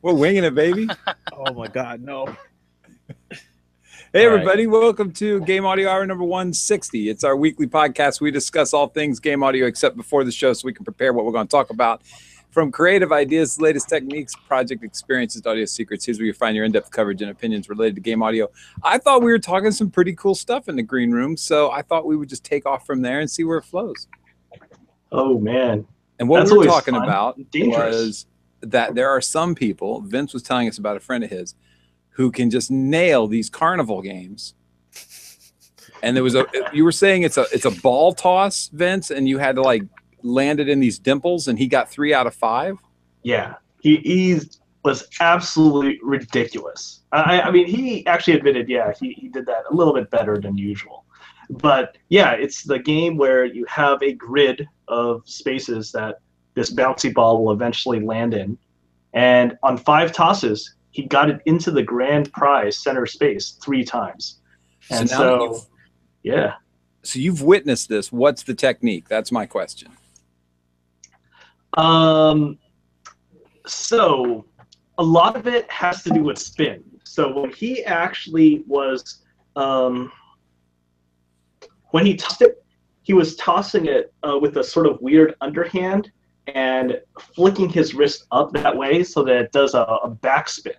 We're winging it, baby. Oh my God, no. Hey, everybody. Welcome to Game Audio Hour number 160. It's our weekly podcast. We discuss all things game audio except before the show so we can prepare what we're going to talk about. From creative ideas, the latest techniques, project experiences, audio secrets, here's where you find your in-depth coverage and opinions related to game audio. I thought we were talking some pretty cool stuff in the green room, so I thought we would just take off from there and see where it flows. Oh, man. And what we were talking about was that there are some people, Vince was telling us about a friend of his, who can just nail these carnival games. And there was you were saying it's a ball toss, Vince, and you had to like land it in these dimples, and he got 3 out of 5. Yeah, he was absolutely ridiculous. I mean, he actually admitted, yeah, he did that a little bit better than usual. But yeah, it's the game where you have a grid of spaces that this bouncy ball will eventually land in. And on 5 tosses, he got it into the grand prize center space 3 times. And so yeah. So you've witnessed this. What's the technique? That's my question. So a lot of it has to do with spin. So when he actually was, when he tossed it, he was tossing it with a sort of weird underhand and flicking his wrist up that way so that it does a backspin.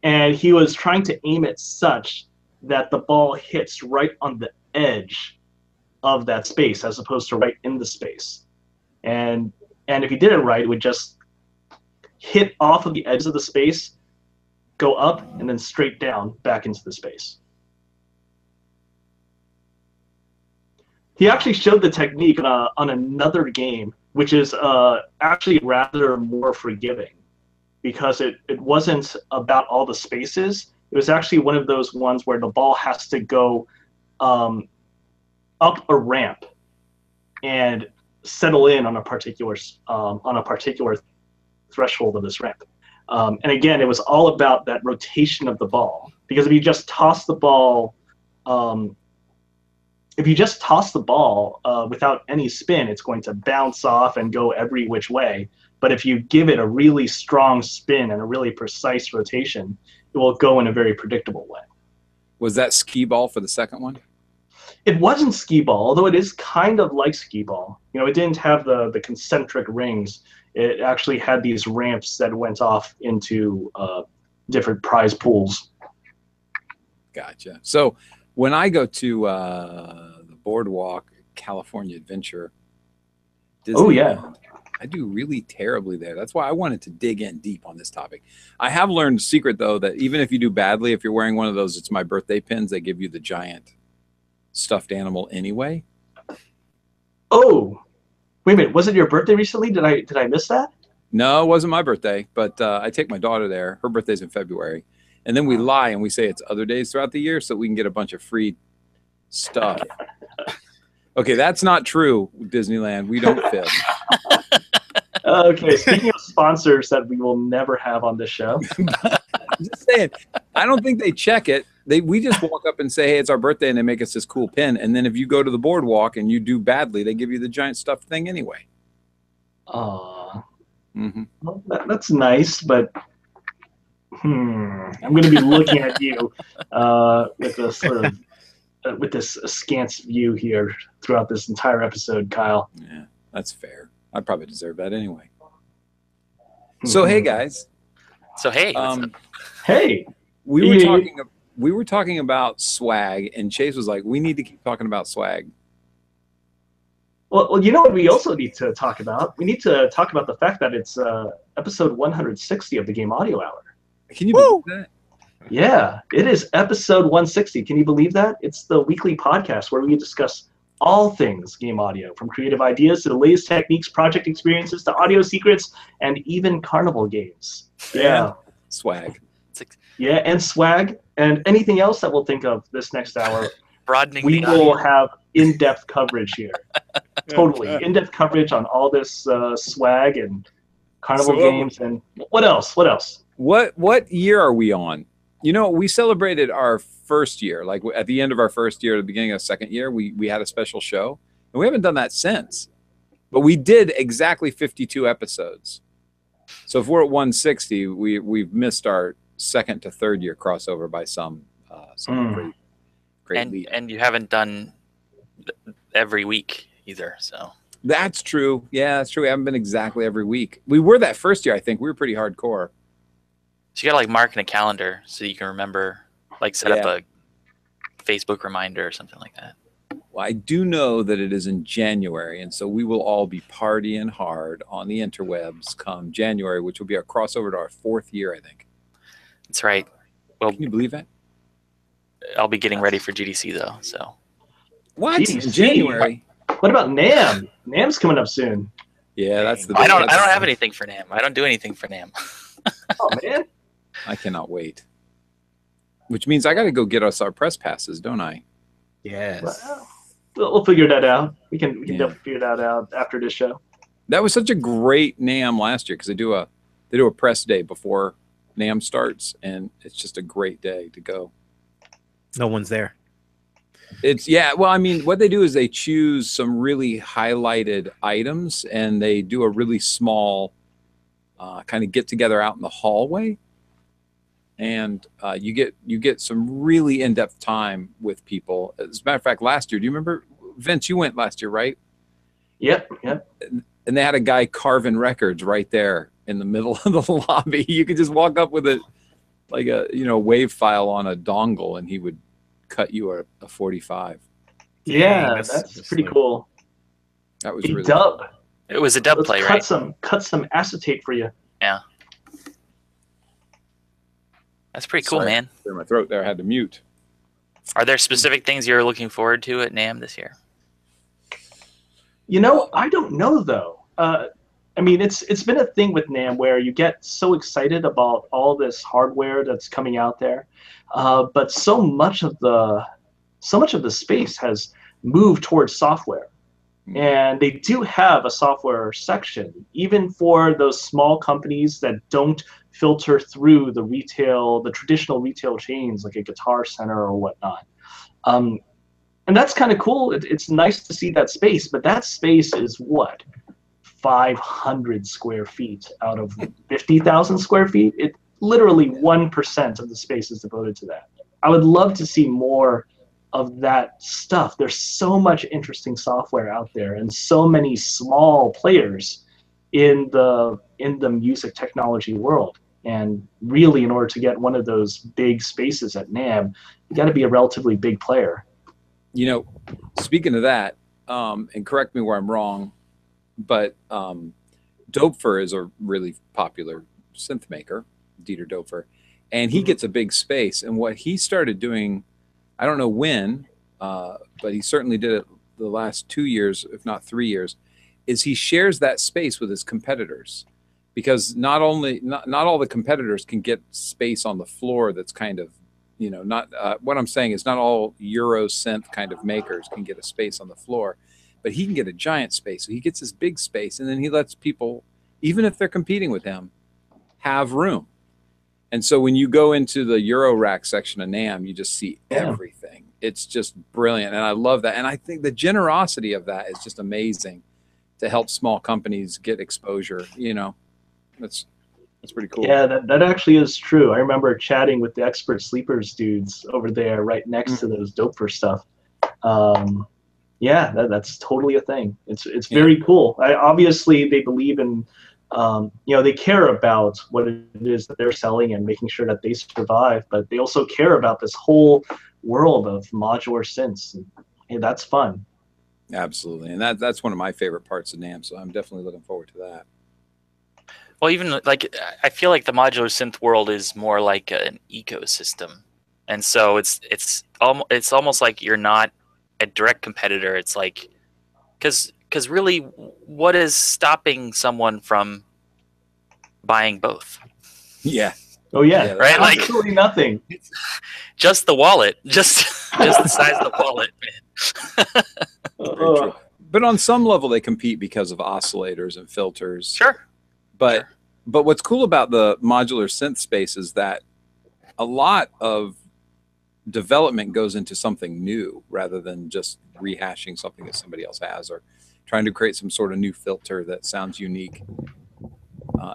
And he was trying to aim it such that the ball hits right on the edge of that space as opposed to right in the space. And if he did it right, it would just hit off of the edge of the space, go up, and then straight down back into the space. He actually showed the technique on another game, which is actually rather more forgiving because it wasn't about all the spaces. It was actually one of those ones where the ball has to go up a ramp and settle in on a particular threshold of this ramp. And again, it was all about that rotation of the ball, because if you just toss the ball without any spin, it's going to bounce off and go every which way. But if you give it a really strong spin and a really precise rotation, it will go in a very predictable way. Was that skee ball for the second one? It wasn't skee ball, although it is kind of like skee ball. You know, it didn't have the concentric rings. It actually had these ramps that went off into different prize pools. Gotcha. So when I go to the Boardwalk California Adventure, Disneyland, I do really terribly there. That's why I wanted to dig in deep on this topic. I have learned a secret, though, that even if you do badly, if you're wearing one of those "It's My Birthday" pins, they give you the giant stuffed animal anyway. Oh, wait a minute. Was it your birthday recently? Did I miss that? No, it wasn't my birthday, but I take my daughter there. Her birthday's in February. And then we lie and we say it's other days throughout the year so we can get a bunch of free stuff. Okay, that's not true, Disneyland. We don't fib. Okay, speaking of sponsors that we will never have on this show. I'm just saying, I don't think they check it. We just walk up and say, hey, it's our birthday, and they make us this cool pin. And then if you go to the Boardwalk and you do badly, they give you the giant stuffed thing anyway. Well, that's nice, but I'm going to be looking at you with a sort of with this askance view here throughout this entire episode, Kyle. Yeah, that's fair. I probably deserve that anyway. So hey, guys. So hey, hey, we were talking about swag, and Chase was like, "We need to keep talking about swag." Well, you know what we also need to talk about? We need to talk about the fact that it's episode 160 of the Game Audio Hour. Can you believe that? Yeah, it is episode 160. Can you believe that? It's the weekly podcast where we discuss all things game audio, from creative ideas to the latest techniques, project experiences, to audio secrets, and even carnival games. Yeah. Swag. Yeah, and swag, and anything else that we'll think of this next hour. Broadening. We will have in-depth coverage here. Totally. In-depth coverage on all this swag and carnival games. And what else? What year are we on? You know, we celebrated our first year, like at the end of our first year, at the beginning of the second year, we had a special show, and we haven't done that since. But we did exactly 52 episodes. So if we're at 160, we've missed our second to third year crossover by some great lead. And you haven't done every week either, so. That's true. Yeah, that's true. We haven't been exactly every week. We were that first year, I think. We were pretty hardcore. So you gotta like mark in a calendar so you can remember, like set up a Facebook reminder or something like that. Well, I do know that it is in January, and so we will all be partying hard on the interwebs come January, which will be our crossover to our 4th year, I think. That's right. Well, can you believe that? I'll be getting ready for GDC though, so. What? GDC? In January? What about NAMM? NAMM's coming up soon. Yeah, that's the. I don't have anything for NAMM. I don't do anything for NAMM. Oh man. I cannot wait. Which means I got to go get us our press passes, don't I? Yes. Well, we'll figure that out. We can definitely figure that out after this show. That was such a great NAMM last year because they do a press day before NAMM starts, and it's just a great day to go. No one's there. Well, I mean, what they do is they choose some really highlighted items, and they do a really small kind of get together out in the hallway, and you get some really in-depth time with people. As a matter of fact, last year, do you remember, Vince? You went last year, right? Yep. And they had a guy carving records right there in the middle of the lobby. You could just walk up with like a wave file on a dongle, and he would cut you a 45. Yeah, that's pretty cool. That was really dub. Cool. It was a dub play, right? Cut some acetate for you. Yeah. That's pretty cool, man. Clear my throat there. I had to mute. Are there specific things you're looking forward to at NAMM this year? I don't know though. I mean, it's been a thing with NAMM where you get so excited about all this hardware that's coming out there, but so much of the space has moved towards software, and they do have a software section even for those small companies that don't filter through the traditional retail chains like a Guitar Center or whatnot. And that's kind of cool. It's nice to see that space, but that space is what? 500 square feet out of 50,000 square feet. It literally 1% of the space is devoted to that. I would love to see more of that stuff. There's so much interesting software out there and so many small players in the music technology world. And really, in order to get one of those big spaces at NAMM, you got to be a relatively big player. Speaking of that, and correct me where I'm wrong, but Doepfer is a really popular synth maker, Dieter Doepfer, and he gets a big space. And what he started doing, I don't know when, but he certainly did it the last 2 years, if not 3 years, is he shares that space with his competitors, because not all the competitors can get space on the floor. That's kind of, not what I'm saying is not all Euro synth kind of makers can get a space on the floor. But he can get a giant space. So he gets this big space, and then he lets people, even if they're competing with him, have room. And so when you go into the Euro rack section of NAMM, you just see everything. It's just brilliant, and I love that. And I think the generosity of that is just amazing to help small companies get exposure. That's pretty cool. Yeah, that actually is true. I remember chatting with the Expert Sleepers dudes over there right next to those Doepfer stuff. Yeah, that's totally a thing. It's very cool. Obviously, they believe in, they care about what it is that they're selling and making sure that they survive, but they also care about this whole world of modular synths. And that's fun. Absolutely, and that's one of my favorite parts of NAMM, so I'm definitely looking forward to that. Well, even like I feel like the modular synth world is more like an ecosystem, and so it's almost like you're not a direct competitor. It's like because really, what is stopping someone from buying both? Yeah. Oh yeah, right. Like absolutely nothing. Just the wallet, just the size of the wallet, man. But on some level, they compete because of oscillators and filters. Sure. But what's cool about the modular synth space is that a lot of development goes into something new rather than just rehashing something that somebody else has or trying to create some sort of new filter that sounds unique.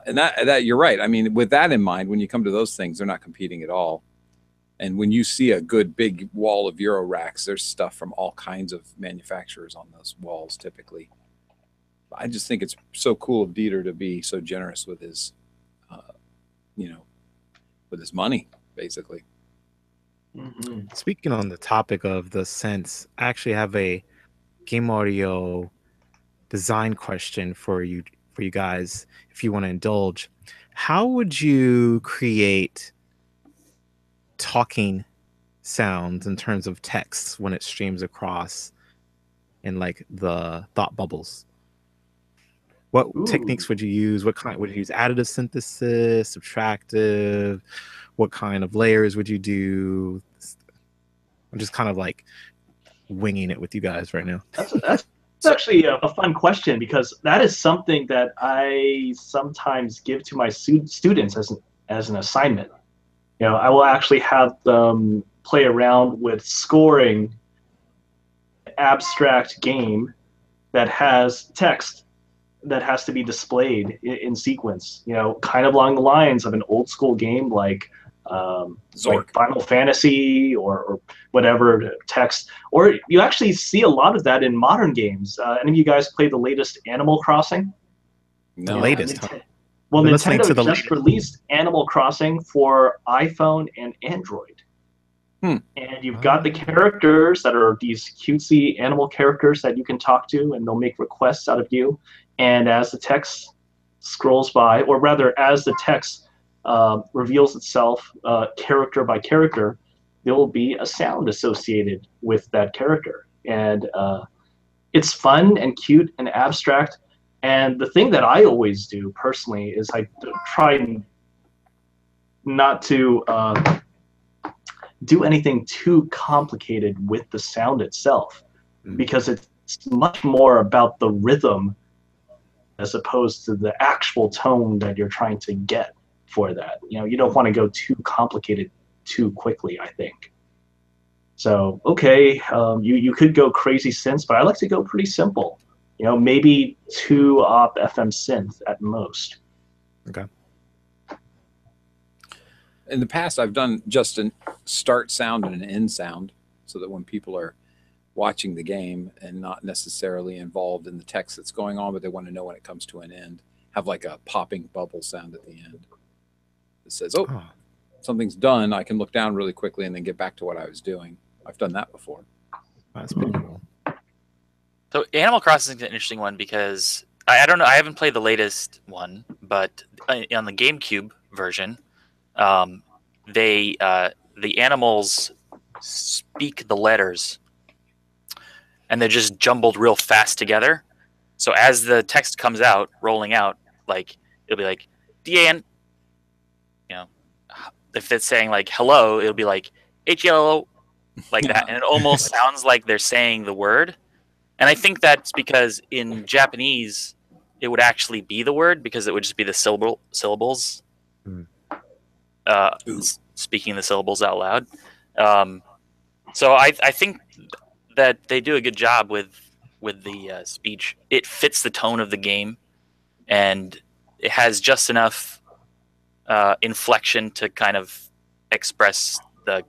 And that you're right. I mean, with that in mind, when you come to those things, they're not competing at all. And when you see a good big wall of Euro racks, there's stuff from all kinds of manufacturers on those walls typically. I just think it's so cool of Dieter to be so generous with his, with his money, basically. Mm-hmm. Speaking on the topic of the sense, I actually have a game audio design question for you guys, if you want to indulge. How would you create talking sounds in terms of text when it streams across in like the thought bubbles? What techniques would you use? What kind would you use? Additive synthesis, subtractive? What kind of layers would you do? I'm just kind of like winging it with you guys right now. That's actually a fun question, because that is something that I sometimes give to my students as an assignment. I will actually have them play around with scoring an abstract game that has text that has to be displayed in sequence, kind of along the lines of an old school game like Final Fantasy or whatever text. Or you actually see a lot of that in modern games. Any of you guys play the latest Animal Crossing? No. The latest. Well, Nintendo just released Animal Crossing for iPhone and Android. And you've got the characters that are these cutesy animal characters that you can talk to, and they'll make requests out of you. And as the text scrolls by, or rather as the text reveals itself character by character, there will be a sound associated with that character. And it's fun and cute and abstract. And the thing that I always do personally is I try not to do anything too complicated with the sound itself, because it's much more about the rhythm as opposed to the actual tone that you're trying to get for that. You don't want to go too complicated too quickly, I think. So, okay, you could go crazy synths, but I like to go pretty simple. Maybe 2 op FM synth at most. Okay. In the past, I've done just a start sound and an end sound, so that when people are watching the game and not necessarily involved in the text that's going on, but they want to know when it comes to an end, have like a popping bubble sound at the end that says, something's done. I can look down really quickly and then get back to what I was doing. I've done that before. That's pretty cool. So Animal Crossing is an interesting one, because I don't know. I haven't played the latest one, but on the GameCube version, the animals speak the letters, and they're just jumbled real fast together. So as the text comes out, rolling out, like it'll be like "Dian," if it's saying like "hello," it'll be like "hello," like that, and it almost sounds like they're saying the word. And I think that's because in Japanese, it would actually be the word, because it would just be the syllables. Speaking the syllables out loud. So I think that they do a good job with the speech. It fits the tone of the game, and it has just enough inflection to kind of express the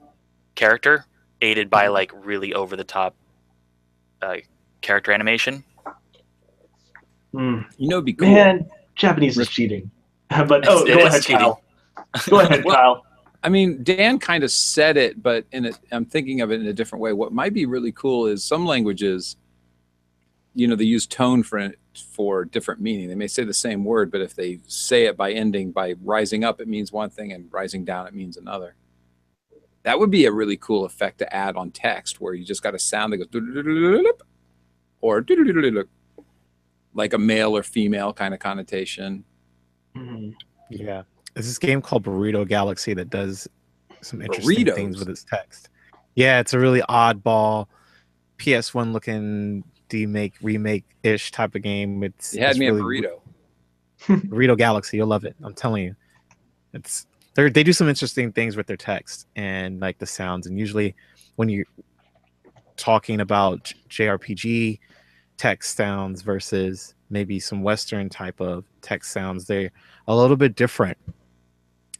character, aided by like really over the top character animation. It'd be cool. Man, Japanese is cheating. But go ahead, cheating. Kyle. Go ahead, Kyle. I mean, Dan kind of said it, but I'm thinking of it in a different way. What might be really cool is some languages, they use tone for different meaning. They may say the same word, but if they say it by ending by rising up, it means one thing, and rising down, it means another. That would be a really cool effect to add on text, where you just got a sound that goes or like a male or female kind of connotation. Yeah. There's this game called Burrito Galaxy that does some interesting things with its text. Yeah, it's a really oddball PS1 looking remake-ish type of game. It had me really, at Burrito. Burrito Galaxy, you'll love it. I'm telling you. They do some interesting things with their text and like the sounds. And usually when you're talking about JRPG text sounds versus maybe some Western type of text sounds, they a little bit different,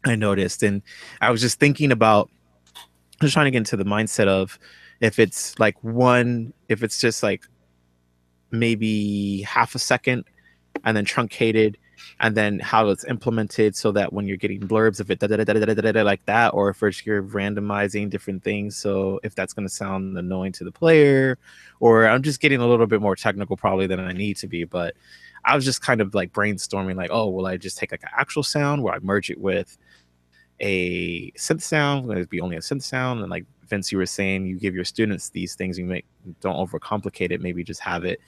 I noticed. And I was just thinking about, I was trying to get into the mindset of if it's like if it's just like maybe half a second and then truncated, and then how it's implemented so that when you're getting blurbs, if it like that, or if you're randomizing different things, so if that's going to sound annoying to the player, or I'm just getting a little bit more technical probably than I need to be. But I was just kind of like brainstorming, like, oh, will I just take like an actual sound where I merge it with a synth sound? Will it be only a synth sound? And like Vince, you were saying, you give your students these things, don't overcomplicate it, maybe just have it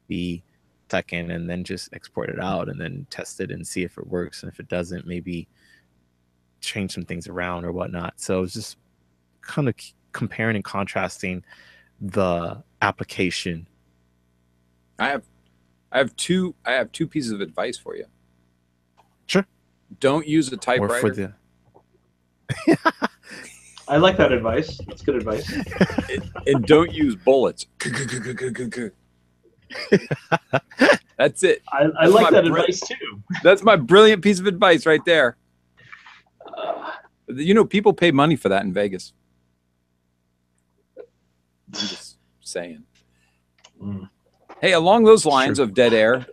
be second and then just export it out and then test it and see if it works, and if it doesn't, maybe change some things around or whatnot. So it's just kind of comparing and contrasting the application. I have two pieces of advice for you. Sure. Don't use a typewriter. I like that advice. That's good advice. And don't use bullets. That's it. I like that advice too. That's my brilliant piece of advice right there. People pay money for that in Vegas. I'm just saying. Hey, along those lines of dead air,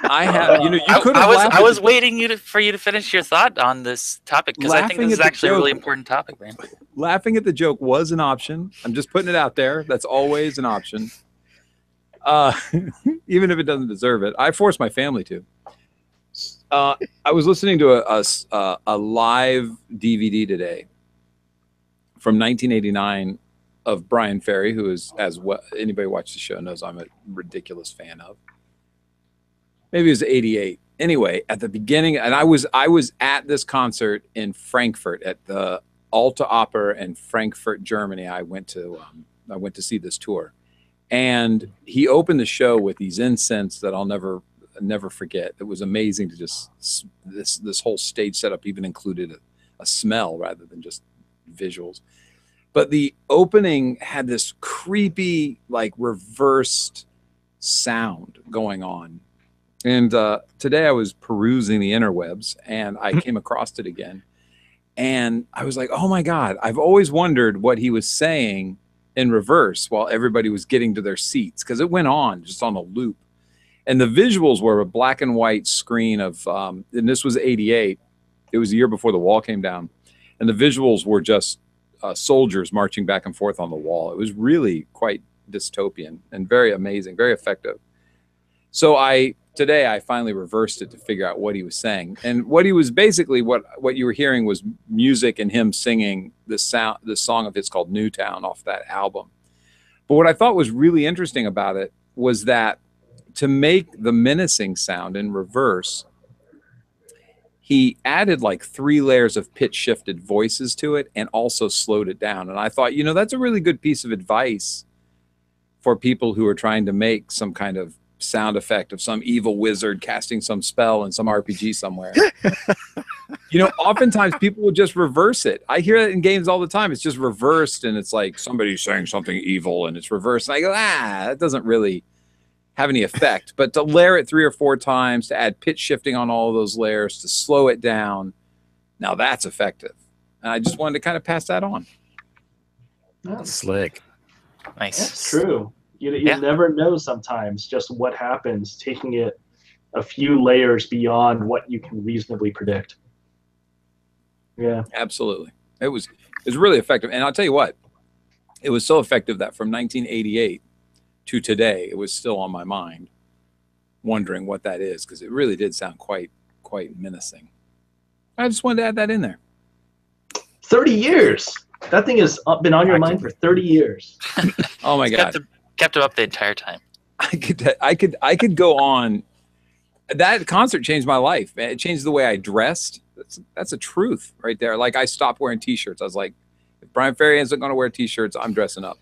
I have, you could have. I was waiting for you to finish your thought on this topic, because I think this is actually a really important topic, man. Laughing at the joke was an option. I'm just putting it out there. That's always an option. Even if it doesn't deserve it. I force my family to. I was listening to a live DVD today from 1989 of Brian Ferry, who is, as well, anybody watch the show knows I'm a ridiculous fan of. Maybe it was 88. Anyway, at the beginning, and I was at this concert in Frankfurt at the Alta Oper in Frankfurt, Germany. I went to see this tour, and he opened the show with these incense that I'll never forget. It was amazing to just this whole stage setup even included a smell rather than just visuals. But the opening had this creepy, like, reversed sound going on. And today I was perusing the interwebs and I came across it again. And I was like, oh my God, I've always wondered what he was saying in reverse while everybody was getting to their seats, because it went on just on a loop. And the visuals were a black and white screen of, and this was 88. It was a year before the wall came down. And the visuals were just soldiers marching back and forth on the wall. It was really quite dystopian and very amazing, very effective. So today I finally reversed it to figure out what he was saying. And what he was basically, what you were hearing was music and him singing this song of his called Newtown off that album. But what I thought was really interesting about it was that to make the menacing sound in reverse, he added like 3 layers of pitch shifted voices to it and also slowed it down. And I thought, that's a really good piece of advice for people who are trying to make some kind of sound effect of some evil wizard casting some spell in some RPG somewhere. Oftentimes people will just reverse it. I hear that in games all the time. It's just reversed, and it's like somebody's saying something evil and it's reversed. And I go, that doesn't really have any effect. But to layer it 3 or 4 times, to add pitch shifting on all of those layers, to slow it down, now that's effective. And I just wanted to kind of pass that on. That's slick. Nice. That's true. You never know sometimes just what happens, taking it a few layers beyond what you can reasonably predict. Yeah, absolutely. It was really effective. And I'll tell you what, it was so effective that from 1988 to today, it was still on my mind, wondering what that is, because it really did sound quite menacing. I just wanted to add that in there. 30 years. That thing has been on your mind for 30 years. Oh my God. Kept him up the entire time. I could go on. That concert changed my life, man. It changed the way I dressed. That's a truth right there. Like, I stopped wearing t-shirts. I was like, if Brian Ferry isn't going to wear t-shirts, I'm dressing up.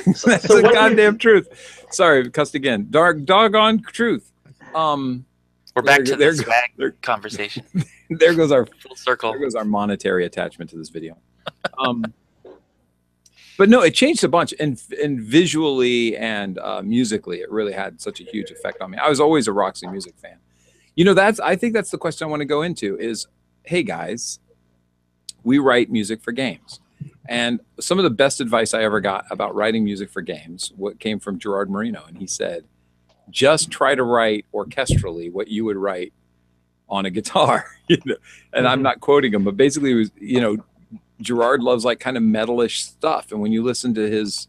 That's the goddamn truth. Sorry, cussed again. Doggone truth. We're back to the swag conversation. There goes our full circle. There goes our monetary attachment to this video. But no, it changed a bunch, and visually and musically, it really had such a huge effect on me. I was always a Roxy Music fan. You know, I think that's the question I want to go into is, hey guys, we write music for games. And some of the best advice I ever got about writing music for games, what came from Gerard Marino. And he said, just try to write orchestrally what you would write on a guitar. You know? And I'm not quoting him, but basically it was, you know, Gerard loves like kind of metalish stuff. And when you listen to his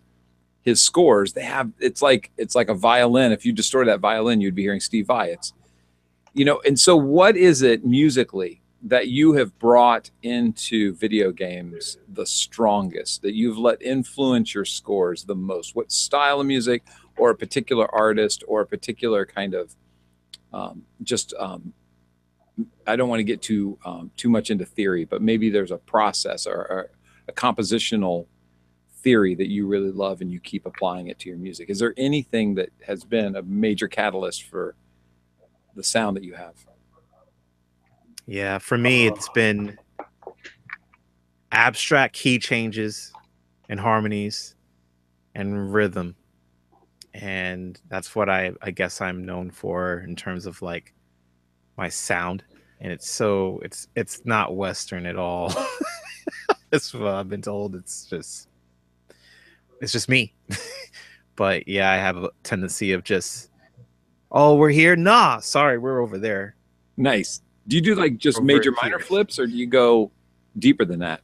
scores, it's like a violin. If you distorted that violin, you'd be hearing Steve Vai. It's, you know, and so what is it musically that you have brought into video games the strongest, that you've let influence your scores the most? What style of music, or a particular artist, or a particular kind of I don't want to get too much into theory, but maybe there's a process or a compositional theory that you really love and you keep applying it to your music. Is there anything that has been a major catalyst for the sound that you have? Yeah, for me, it's been abstract key changes and harmonies and rhythm. And that's what I guess I'm known for in terms of like my sound. And it's not Western at all. That's what I've been told. It's just me. But yeah, I have a tendency of just, oh, we're here. Nah, sorry, we're over there. Nice. Do you do like just major minor flips, or do you go deeper than that?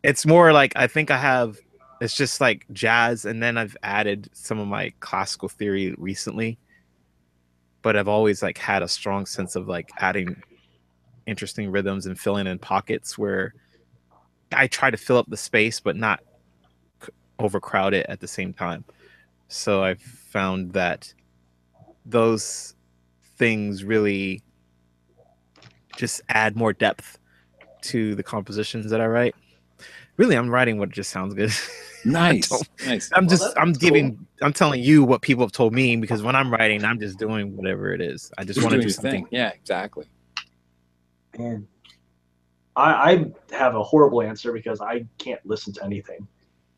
It's more like, I think it's just like jazz, and then I've added some of my classical theory recently. But I've always like had a strong sense of like adding interesting rhythms and filling in pockets where I try to fill up the space, but not overcrowd it at the same time. So I've found that those things really just add more depth to the compositions that I write. Really, I'm writing what just sounds good. Nice. Nice. I'm telling you what people have told me, because when I'm writing, I'm just doing whatever it is. I just want to do something. Yeah, exactly. And I have a horrible answer because I can't listen to anything.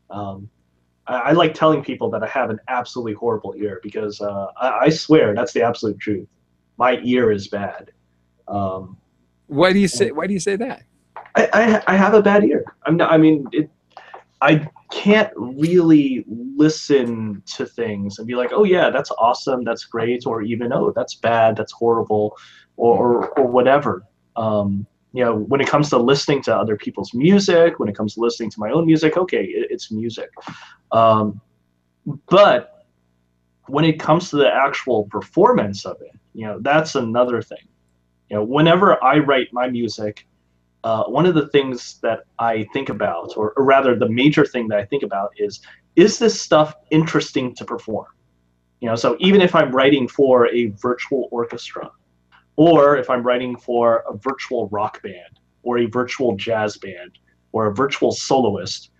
I like telling people that I have an absolutely horrible ear, because I swear that's the absolute truth. My ear is bad. Why do you say that? I have a bad ear. I can't really listen to things and be like, oh yeah, that's awesome, that's great, or even, oh, that's bad, that's horrible, or whatever. You know, when it comes to listening to other people's music, when it comes to listening to my own music, okay, it's music. But when it comes to the actual performance of it, you know, that's another thing. You know, whenever I write my music, one of the things that I think about, or rather the major thing that I think about is this stuff interesting to perform? You know, so even if I'm writing for a virtual orchestra, or if I'm writing for a virtual rock band, or a virtual jazz band, or a virtual soloist,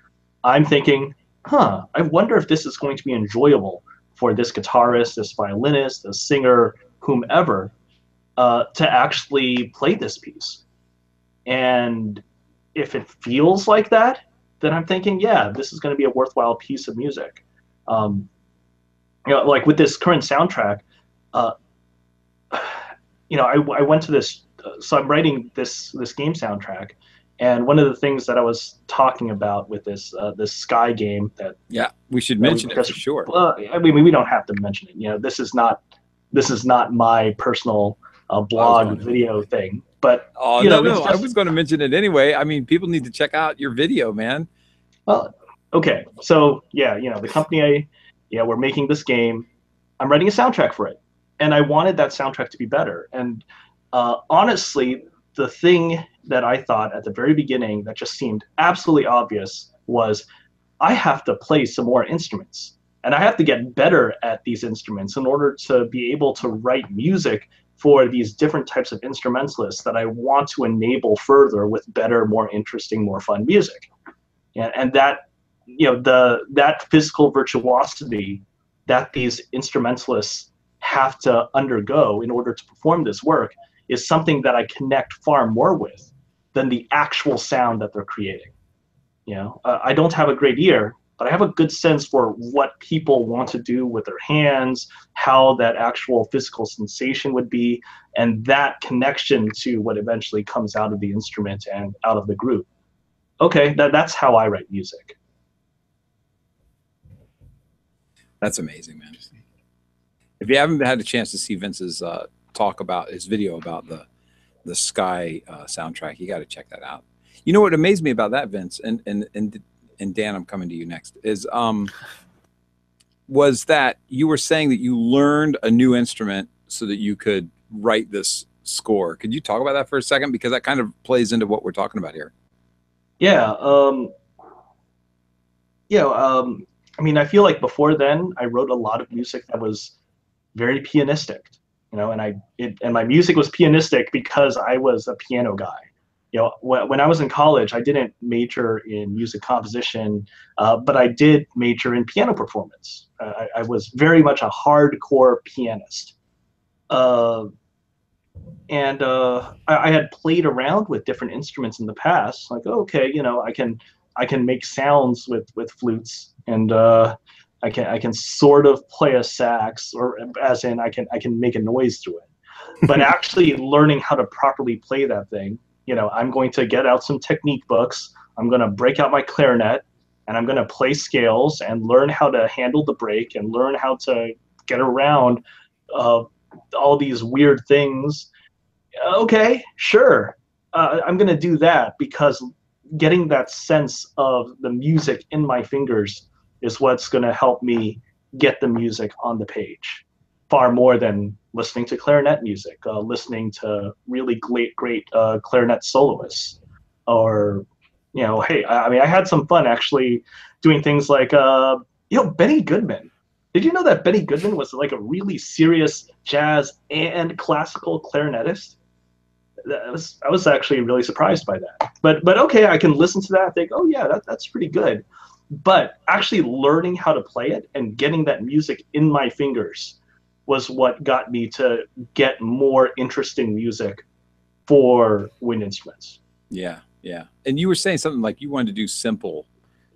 I'm thinking, I wonder if this is going to be enjoyable for this guitarist, this violinist, this singer, whomever, to actually play this piece. And if it feels like that, then I'm thinking, yeah, this is going to be a worthwhile piece of music. You know, like with this current soundtrack, you know, I went to this, so I'm writing this game soundtrack, and one of the things that I was talking about with this Sky game that, yeah, we should mention it for sure. Well, I mean, we don't have to mention it. You know, this is not my personal blog video thing. But no, I was going to mention it anyway. I mean, people need to check out your video, man. Well, okay, so yeah, you know, the company, we're making this game. I'm writing a soundtrack for it, and I wanted that soundtrack to be better. And honestly, the thing that I thought at the very beginning that just seemed absolutely obvious was, I have to play some more instruments, and I have to get better at these instruments in order to be able to write music for these different types of instrumentalists that I want to enable further with better, more interesting, more fun music. And that, you know, that physical virtuosity that these instrumentalists have to undergo in order to perform this work is something that I connect far more with than the actual sound that they're creating. You know, I don't have a great ear, but I have a good sense for what people want to do with their hands, how that actual physical sensation would be, and that connection to what eventually comes out of the instrument and out of the group. Okay, that's how I write music. That's amazing, man. If you haven't had a chance to see Vince's talk about his video about the Sky soundtrack, you got to check that out. You know what amazed me about that, Vince, and Dan, I'm coming to you next, is was that you were saying that you learned a new instrument so that you could write this score. Could you talk about that for a second? Because that kind of plays into what we're talking about here. Yeah. I mean, I feel like before then, I wrote a lot of music that was very pianistic, and my music was pianistic because I was a piano guy. When I was in college, I didn't major in music composition, but I did major in piano performance. I was very much a hardcore pianist. And I had played around with different instruments in the past, like, okay, I can make sounds with flutes, and I can sort of play a sax, or as in I can make a noise through it. But actually learning how to properly play that thing, I'm going to get out some technique books. I'm going to break out my clarinet, and I'm going to play scales and learn how to handle the break and learn how to get around all these weird things. Okay, sure. I'm going to do that because getting that sense of the music in my fingers is what's going to help me get the music on the page, far more than listening to clarinet music, listening to really great clarinet soloists, or hey, I mean, I had some fun actually doing things like Benny Goodman. Did you know that Benny Goodman was like a really serious jazz and classical clarinetist? I was actually really surprised by that. But okay, I can listen to that and think, oh yeah, that's pretty good. But actually learning how to play it and getting that music in my fingers was what got me to get more interesting music for wind instruments. Yeah. And you were saying something like you wanted to do simple,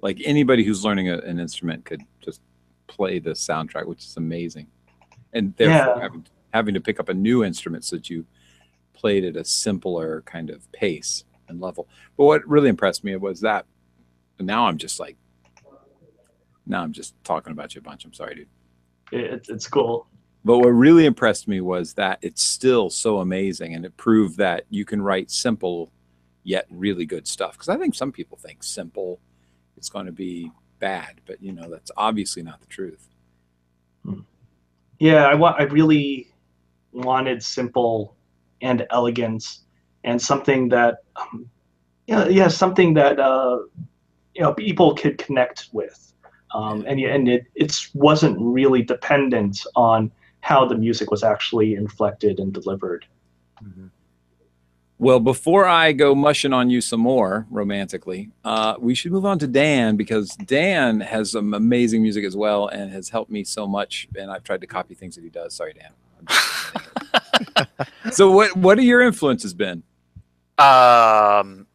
like anybody who's learning an instrument could just play the soundtrack, which is amazing. And therefore having to pick up a new instrument so that you played at a simpler kind of pace and level. But what really impressed me was that now I'm just talking about you a bunch. I'm sorry, dude. It's cool. But what really impressed me was that it's still so amazing, and it proved that you can write simple yet really good stuff. Because I think some people think simple is going to be bad, but that's obviously not the truth. Yeah, I really wanted simple and elegant, and something that something that people could connect with, and it wasn't really dependent on how the music was actually inflected and delivered. Mm-hmm. Well, before I go mushing on you some more romantically, we should move on to Dan, because Dan has some amazing music as well and has helped me so much, and I've tried to copy things that he does. Sorry, Dan. So what are your influences been? I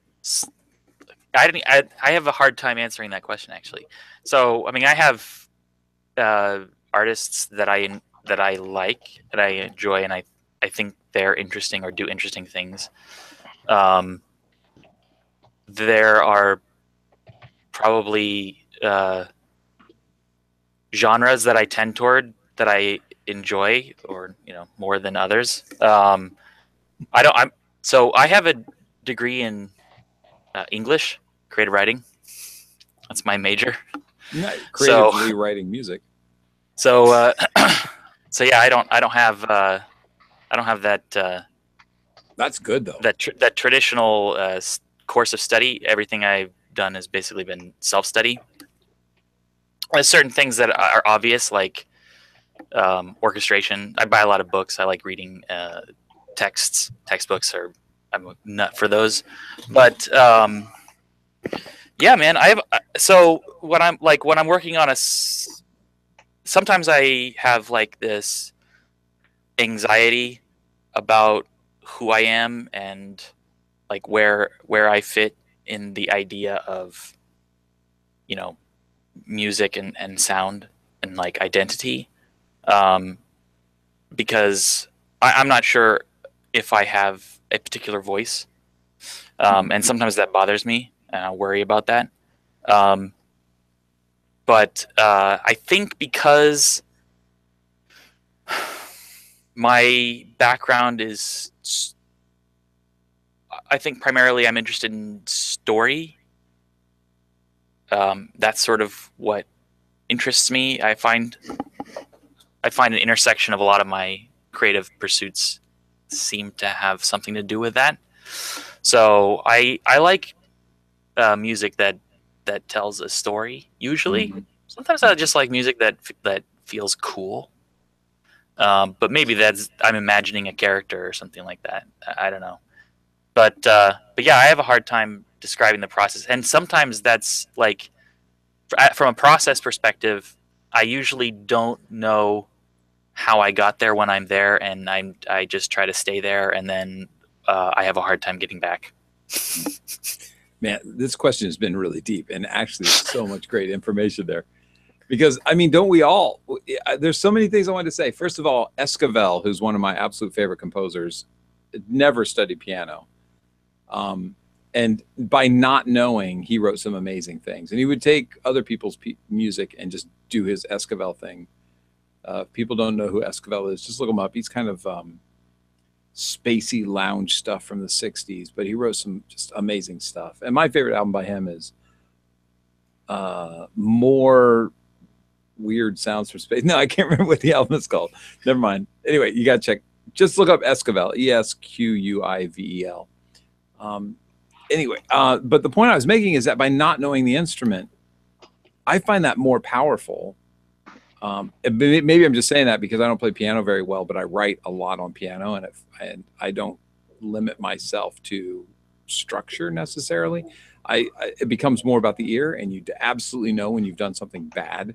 have a hard time answering that question, actually. So I mean, I have artists that I like, that I enjoy, and I think they're interesting or do interesting things. There are probably genres that I tend toward that I enjoy, or more than others. So I have a degree in English, creative writing. That's my major. Not creatively writing music. So so yeah, I don't have that. That's good though. That traditional course of study. Everything I've done has basically been self-study. There's certain things that are obvious, like orchestration. I buy a lot of books. I like reading textbooks, or I'm a nut for those. But yeah, man, so when I'm working on sometimes I have like this anxiety about who I am and like where I fit in the idea of music and sound and like identity, because I'm not sure if I have a particular voice, and sometimes that bothers me, and I worry about that. But I think because my background is, I think primarily I'm interested in story. That's sort of what interests me. I find an intersection of a lot of my creative pursuits seem to have something to do with that. So I like music that tells a story. Usually, sometimes I just like music that feels cool. But maybe I'm imagining a character or something like that. I don't know. But yeah, I have a hard time describing the process, and sometimes that's like, from a process perspective, I usually don't know how I got there when I'm there, and I just try to stay there, and then I have a hard time getting back. Man, this question has been really deep, and actually there's so much great information there. Because, I mean, don't we all? There's so many things I wanted to say. First of all, Esquivel, who's one of my absolute favorite composers, never studied piano. And by not knowing, he wrote some amazing things. And he would take other people's music and just do his Esquivel thing. If people don't know who Esquivel is, just look him up. He's kind of spacey lounge stuff from the 60s, but he wrote some just amazing stuff. And my favorite album by him is More Weird Sounds from Space. No, I can't remember what the album is called. Never mind. Anyway, you got to check. Just look up Esquivel, Esquivel. Anyway, but the point I was making is that by not knowing the instrument, I find that more powerful. Maybe I'm just saying that because I don't play piano very well, but I write a lot on piano, and I don't limit myself to structure necessarily. It becomes more about the ear, and you absolutely know when you've done something bad.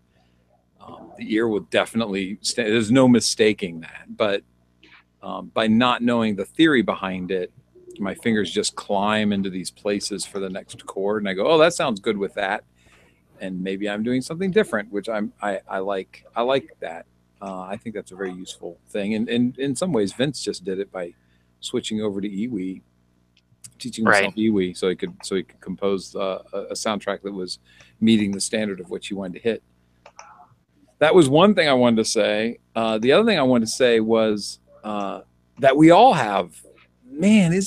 The ear will definitely there's no mistaking that. But by not knowing the theory behind it, my fingers just climb into these places for the next chord, and I go, oh, that sounds good with that. And maybe I'm doing something different, which I like. I like that. I think that's a very useful thing. And in some ways, Vince just did it by switching over to EWI, teaching himself EWI, so he could compose a soundtrack that was meeting the standard of which he wanted to hit. That was one thing I wanted to say. The other thing I wanted to say was that we all have. Man,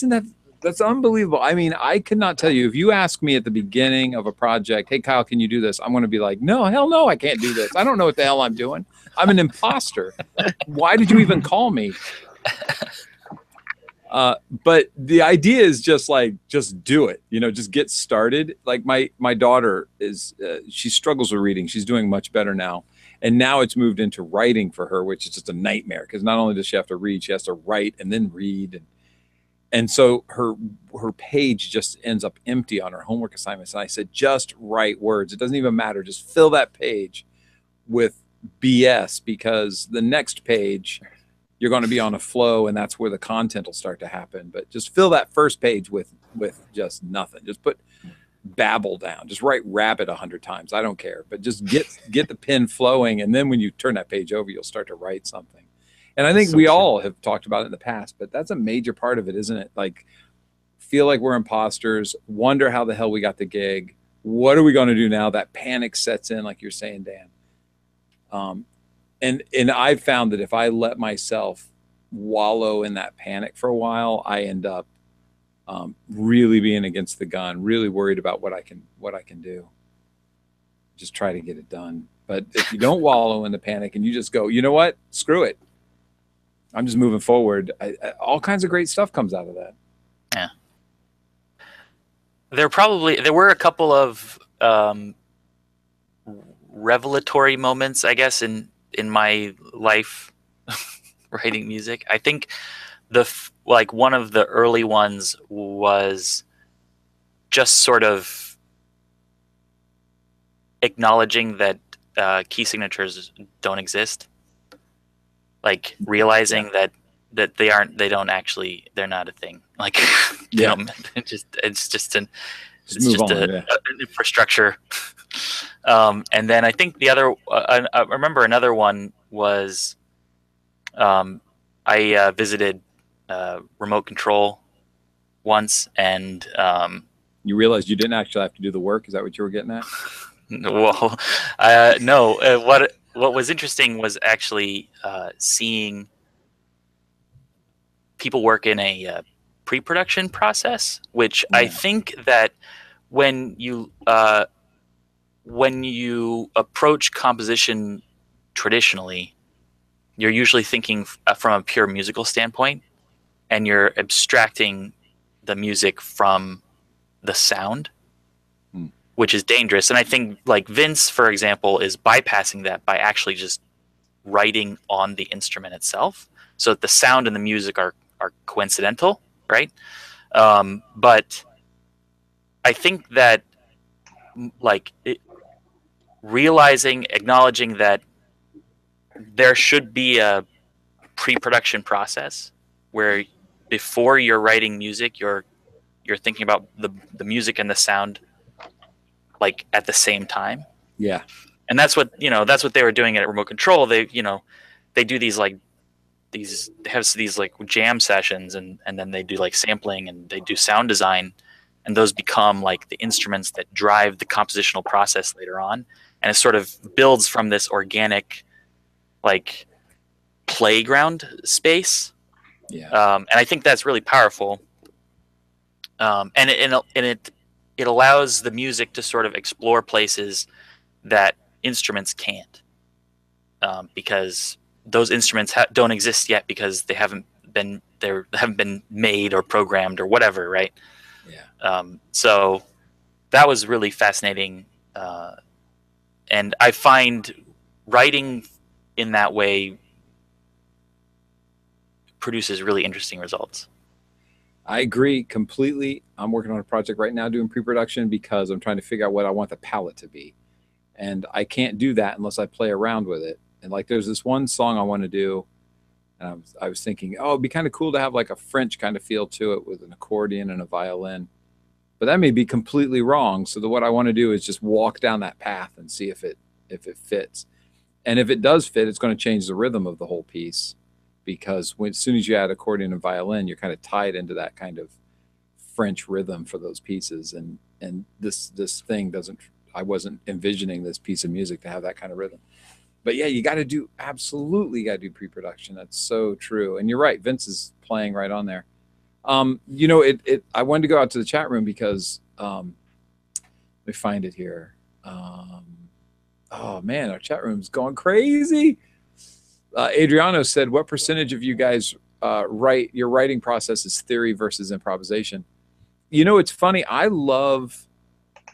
that's unbelievable. I mean, I could not tell you. If you ask me at the beginning of a project, hey, Kyle, can you do this? I'm going to be like, no, hell no, I can't do this. I don't know what the hell I'm doing. I'm an imposter. Why did you even call me? But the idea is just do it, just get started. Like my daughter she struggles with reading. She's doing much better now. And now it's moved into writing for her, which is just a nightmare because not only does she have to read, she has to write and then read. And so her page just ends up empty on her homework assignments. And I said, just write words. It doesn't even matter. Just fill that page with BS, because the next page you're going to be on a flow, and that's where the content will start to happen. But just fill that first page with just nothing. Just put babble down. Just write rabbit 100 times. I don't care. But just get the pen flowing. And then when you turn that page over, you'll start to write something. And I think we all have talked about it in the past, but that's a major part of it, isn't it? Like, feel like we're imposters, wonder how the hell we got the gig. What are we going to do now? That panic sets in, like you're saying, Dan. And I've found that if I let myself wallow in that panic for a while, I end up really being against the gun, really worried about what I can do. Just try to get it done. But if you don't wallow in the panic and you just go, you know what? Screw it. I'm just moving forward. All kinds of great stuff comes out of that. Yeah. There were a couple of revelatory moments, I guess, in my life writing music. I think one of the early ones was just sort of acknowledging that key signatures don't exist. Like realizing that they're not a thing. Like, it's just an infrastructure. And then I think the other, I remember another one was, I visited remote control once, and you realized you didn't actually have to do the work. Is that what you were getting at? well, no. What was interesting was actually seeing people work in a pre-production process, which I think that when you approach composition traditionally, you're usually thinking from a pure musical standpoint, and you're abstracting the music from the sound, which is dangerous. And I think like Vince, for example, is bypassing that by actually just writing on the instrument itself, so that the sound and the music are coincidental, right? But I think that like acknowledging that there should be a pre-production process where before you're writing music, you're thinking about the music and the sound like at the same time. Yeah. And that's what they were doing at Remote Control. They do these they have these like jam sessions, and then they do like sampling, and they do sound design, and those become like the instruments that drive the compositional process later on. And it sort of builds from this organic like playground space. Yeah. And I think that's really powerful. And it allows the music to sort of explore places that instruments can't, because those instruments don't exist yet because they haven't been made or programmed or whatever, right? Yeah. So that was really fascinating, and I find writing in that way produces really interesting results. I agree completely. I'm working on a project right now doing pre-production because I'm trying to figure out what I want the palette to be. And I can't do that unless I play around with it. And like there's this one song I want to do, and I was thinking, oh, it'd be kind of cool to have like a French kind of feel to it with an accordion and a violin. But that may be completely wrong. So what I want to do is just walk down that path and see if it fits. And if it does fit, it's going to change the rhythm of the whole piece. Because as soon as you add accordion and violin, you're kind of tied into that kind of French rhythm for those pieces. And this thing doesn't. I wasn't envisioning this piece of music to have that kind of rhythm. But yeah, you got to do pre-production. That's so true. And you're right. Vince is playing right on there. I wanted to go out to the chat room because let me find it here. Oh man, our chat room's going crazy. Adriano said, what percentage of you guys write your writing process is theory versus improvisation? It's funny. I love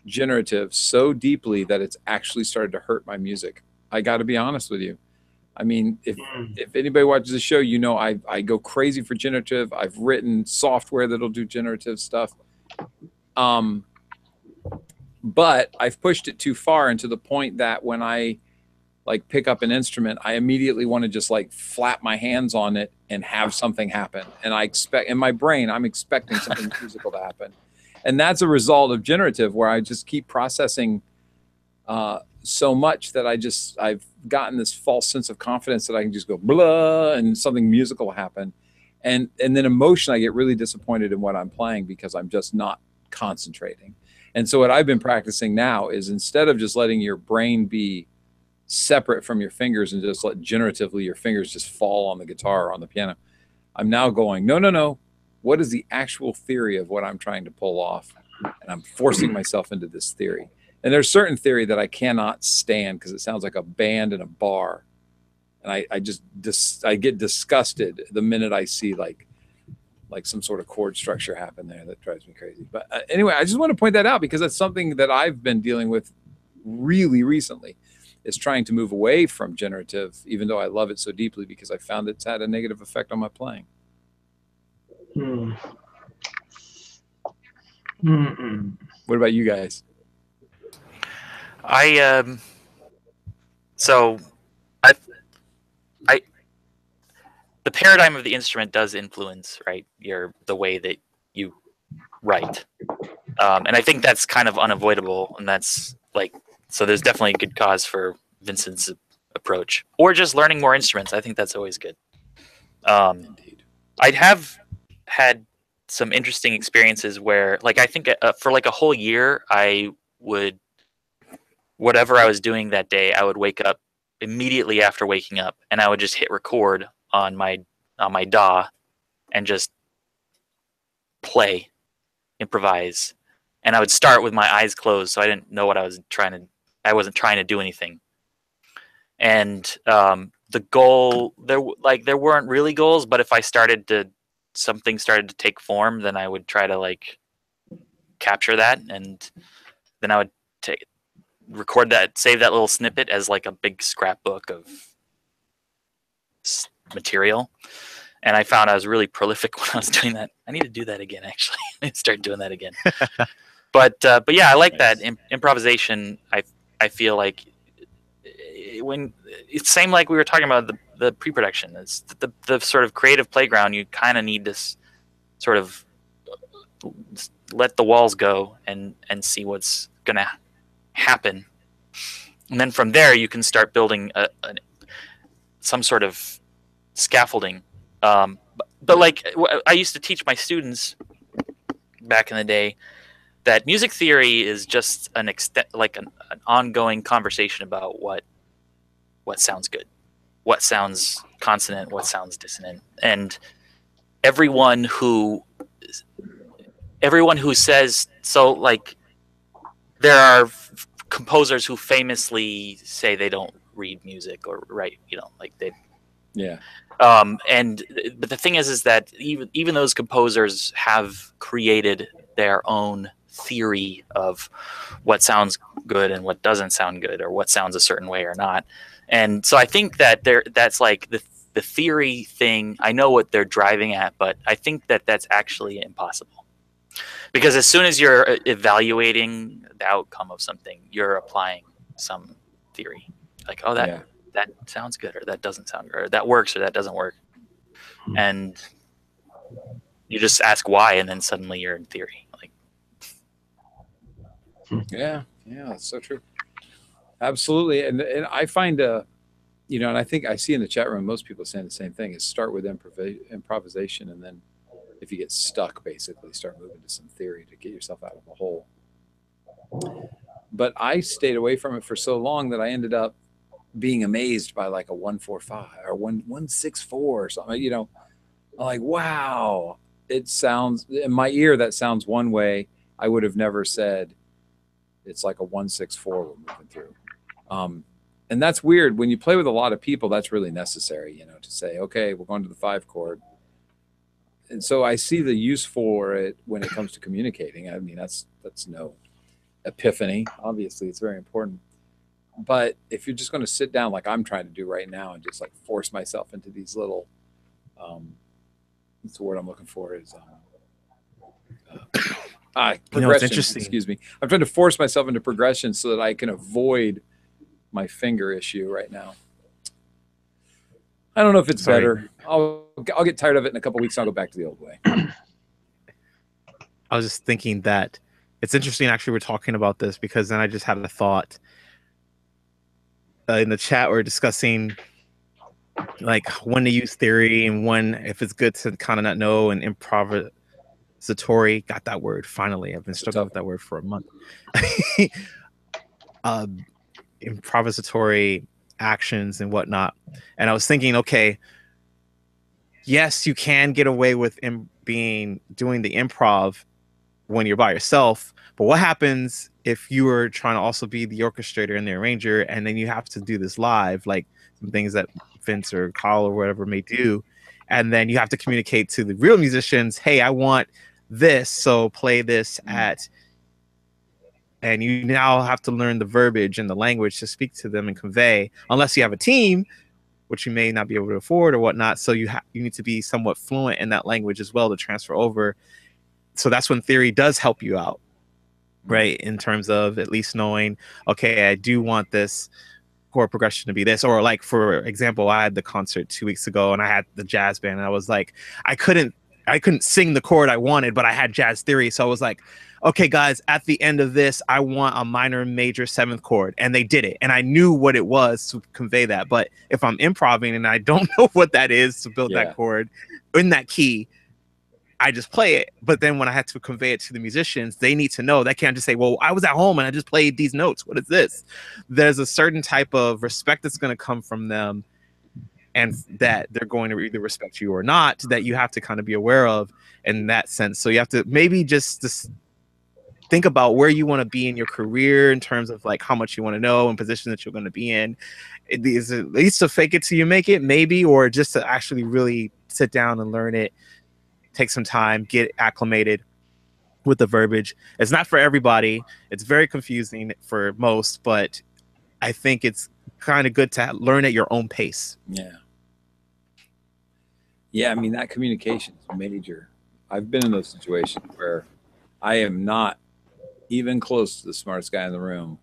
generative so deeply that it's actually started to hurt my music. I got to be honest with you. I mean, if anybody watches the show, I go crazy for generative. I've written software that'll do generative stuff. But I've pushed it too far, and to the point that when I like pick up an instrument, I immediately want to just like flap my hands on it and have something happen. And I expect in my brain, I'm expecting something musical to happen. And that's a result of generative, where I just keep processing so much that I've gotten this false sense of confidence that I can just go blah and something musical happen. And then emotion, I get really disappointed in what I'm playing because I'm just not concentrating. And so what I've been practicing now is, instead of just letting your brain be separate from your fingers and just let generatively your fingers just fall on the guitar or on the piano, I'm now going, no. What is the actual theory of what I'm trying to pull off? And I'm forcing myself into this theory. And there's certain theory that I cannot stand because it sounds like a band in a bar. And I get disgusted the minute I see like some sort of chord structure happen there. That drives me crazy. But anyway, I just want to point that out because that's something that I've been dealing with really recently, is trying to move away from generative, even though I love it so deeply, because I found it's had a negative effect on my playing. What about you guys? The paradigm of the instrument does influence, right, the way that you write, and I think that's kind of unavoidable, and that's like So there's definitely a good cause for Vincent's approach, or just learning more instruments. I think that's always good. Indeed. I have had some interesting experiences where, like, I think for like a whole year, I would, whatever I was doing that day, I would wake up immediately after waking up, and I would just hit record on my DAW and just play, improvise, and I would start with my eyes closed, so I didn't know what I was trying to. I wasn't trying to do anything, and the goal there weren't really goals, but if something started to take form, then I would try to like capture that, and then I would record that, save that little snippet as like a big scrapbook of material. And I found I was really prolific when I was doing that. I need to do that again, actually. I need to start doing that again. But yeah, I like that improvisation. I feel like when it's same like we were talking about the pre-production. It's the sort of creative playground. You kind of need this sort of let the walls go and see what's gonna happen, and then from there you can start building some sort of scaffolding. But like I used to teach my students back in the day that music theory is just an ongoing conversation about what sounds good, what sounds consonant, what sounds dissonant, and everyone who says so, like there are composers who famously say they don't read music or write, like they. Yeah. But the thing is that even those composers have created their own theory of what sounds good and what doesn't sound good, or what sounds a certain way or not. And so I think that that's like the theory thing. I know what they're driving at, but I think that that's actually impossible. Because as soon as you're evaluating the outcome of something, you're applying some theory. Like, oh, that sounds good, or that doesn't sound good, or that works, or that doesn't work. And you just ask why, and then suddenly you're in theory. Like, yeah, that's so true. Absolutely. And I find, and I think I see in the chat room, most people saying the same thing, is start with improvisation, and then if you get stuck, basically start moving to some theory to get yourself out of a hole. But I stayed away from it for so long that I ended up being amazed by like a 145 or 164 or something. I'm like, wow, it sounds in my ear, that sounds one way. I would have never said it's like a 164 we're moving through. And that's weird. When you play with a lot of people, that's really necessary, to say, okay, we're going to the 5 chord. And so I see the use for it when it comes to communicating. I mean, that's no epiphany. Obviously, it's very important. But if you're just going to sit down like I'm trying to do right now and just like force myself into these little, what's the word I'm looking for is progression. It's interesting. Excuse me. I'm trying to force myself into progression so that I can avoid my finger issue right now. I don't know if it's better. I'll get tired of it in a couple of weeks. I'll go back to the old way. I was just thinking that it's interesting. Actually, we're talking about this because then I just had a thought. In the chat, we're discussing like when to use theory and when, if it's good to kind of not know, and improvisatory. Got that word finally. I've been struggling with that word for a month. Improvisatory actions and whatnot. And I was thinking, okay, yes, you can get away with doing the improv when you're by yourself, but what happens if you were trying to also be the orchestrator and the arranger, and then you have to do this live, like some things that Vince or Kyle or whatever may do, and then you have to communicate to the real musicians, hey, I want this, so play this at, and you now have to learn the verbiage and the language to speak to them and convey, unless you have a team, which you may not be able to afford or whatnot. So you need to be somewhat fluent in that language as well to transfer over. So that's when theory does help you out, right? In terms of at least knowing, okay, I do want this chord progression to be this. Or like, for example, I had the concert 2 weeks ago and I had the jazz band, and I was like, I couldn't sing the chord I wanted, but I had jazz theory. So I was like, okay, guys, at the end of this, I want a minor and major seventh chord. And they did it. And I knew what it was to convey that. But if I'm improvising and I don't know what that is to build that chord in that key, I just play it. But then when I had to convey it to the musicians, they need to know. They can't just say, well, I was at home and I just played these notes. What is this? There's a certain type of respect that's going to come from them, and that they're going to either respect you or not, that you have to kind of be aware of in that sense. So you have to maybe just think about where you want to be in your career in terms of like how much you want to know and position that you're going to be in. It is at least to fake it till you make it, maybe, or just to actually really sit down and learn it. Take some time, get acclimated with the verbiage. It's not for everybody. It's very confusing for most, but I think it's kind of good to learn at your own pace. Yeah, I mean, that communication is major. I've been in those situations where I am not even close to the smartest guy in the room.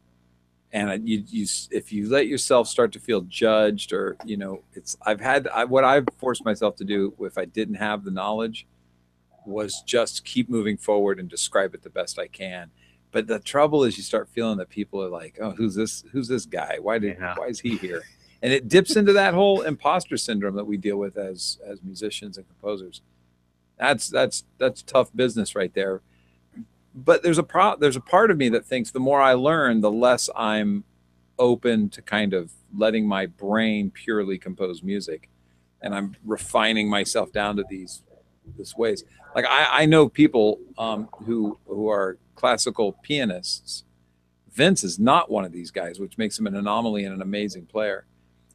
And if you let yourself start to feel judged, or, you know, what I've forced myself to do if I didn't have the knowledge was just keep moving forward and describe it the best I can. But the trouble is you start feeling that people are like, oh, who's this guy? Why is he here? And it dips into that whole imposter syndrome that we deal with as musicians and composers. That's tough business right there. But there's a part of me that thinks the more I learn, the less I'm open to kind of letting my brain purely compose music, and I'm refining myself down to these ways. Like I know people who are classical pianists. Vince is not one of these guys, which makes him an anomaly and an amazing player,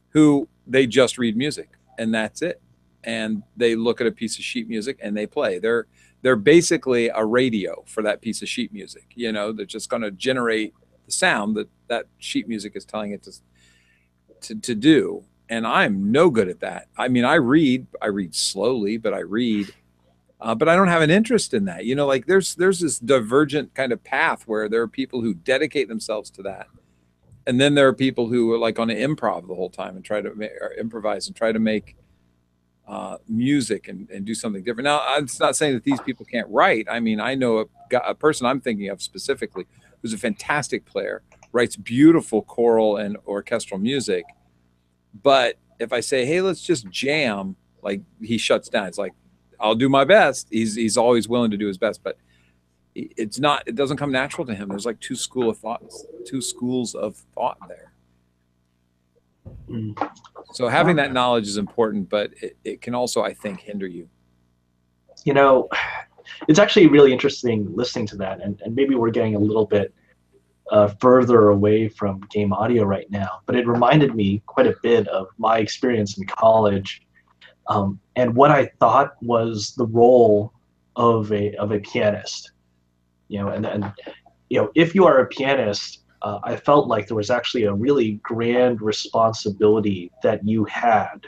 who they just read music and that's it. And they look at a piece of sheet music and they play. They're basically a radio for that piece of sheet music. You know, they're just going to generate the sound that sheet music is telling it to do. And I'm no good at that. I mean, I read slowly, but I read. But I don't have an interest in that. You know, like there's this divergent kind of path where there are people who dedicate themselves to that. And then there are people who are like on an improv the whole time and try to improvise and try to make music and do something different. Now, I'm not saying that these people can't write. I mean, I know a person I'm thinking of specifically who's a fantastic player, writes beautiful choral and orchestral music. But if I say, hey, let's just jam, like he shuts down. It's like, I'll do my best. He's always willing to do his best, but it doesn't come natural to him. There's like two schools of thought there. So having that knowledge is important, but it can also, I think, hinder you. You know, it's actually really interesting listening to that, and maybe we're getting a little bit further away from game audio right now, but it reminded me quite a bit of my experience in college. And what I thought was the role of a pianist, you know, and you know, if you are a pianist, I felt like there was actually a really grand responsibility that you had